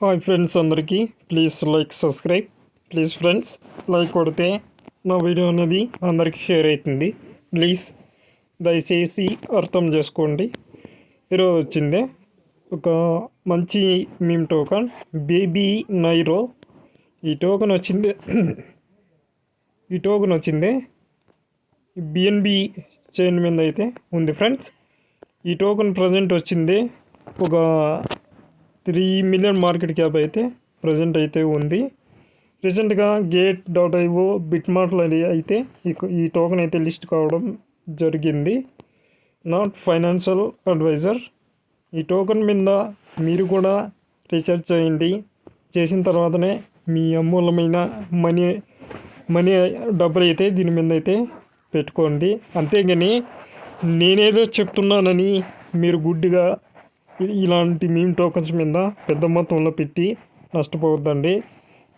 Hi friends అందరికీ please like subscribe. Please friends like కొడితే నా వీడియో అనేది అందరికీ షేర్ అవుతుంది. ప్లీజ్ దయచేసి అర్థం చేసుకోండి. ఈరోజు వచ్చిందే ఒక మంచి మీమ్ టోకన్ బేబీ నైరో. ఈ టోకన్ వచ్చిందే బిఎన్బి చైన్ మీద అయితే ఉంది ఫ్రెండ్స్. ఈ టోకన్ ప్రజెంట్ వచ్చింది ఒక 3 మిలియన్ మార్కెట్ క్యాప్ అయితే ప్రజెంట్ అయితే ఉంది. రీసెంట్గా Gate.io బిట్మార్ట్లో అయితే ఈ టోకెన్ అయితే లిస్ట్ కావడం జరిగింది. Not financial adviser. ఈ టోకెన్ మీద మీరు కూడా రీసెర్చ్ చేయండి. చేసిన తర్వాతనే మీ అమూల్యమైన మనీ డబ్బులు అయితే దీని మీద అయితే పెట్టుకోండి. అంతేగాని నేనేదో చెప్తున్నానని మీరు గుడ్డిగా ఇలాంటి మీమ్ టోకన్స్ మీద పెద్ద మొత్తంలో పెట్టి నష్టపోవద్దండి.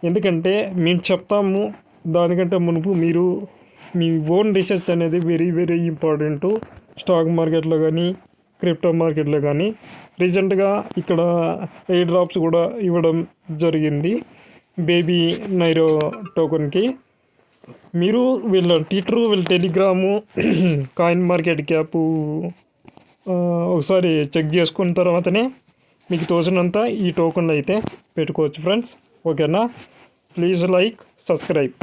ఎందుకంటే మేము చెప్తాము, దానికంటే మునుపు మీరు మీ ఓన్ రీసెర్చ్ అనేది వెరీ వెరీ ఇంపార్టెంట్. స్టాక్ మార్కెట్లో కానీ క్రిప్టో మార్కెట్లో కానీ రీసెంట్గా ఇక్కడ ఎయిర్ డ్రాప్స్ కూడా ఇవ్వడం జరిగింది బేబీ నైరో టోకన్కి. మీరు వీళ్ళ ట్విట్టర్, వీళ్ళ టెలిగ్రాము, కాయిన్ మార్కెట్ క్యాపు ఒకసారి చెక్ చేసుకున్న తర్వాతనే మీకు తోచినంత ఈ టోకన్లు అయితే పెట్టుకోవచ్చు ఫ్రెండ్స్. ఓకేనా? Please like subscribe.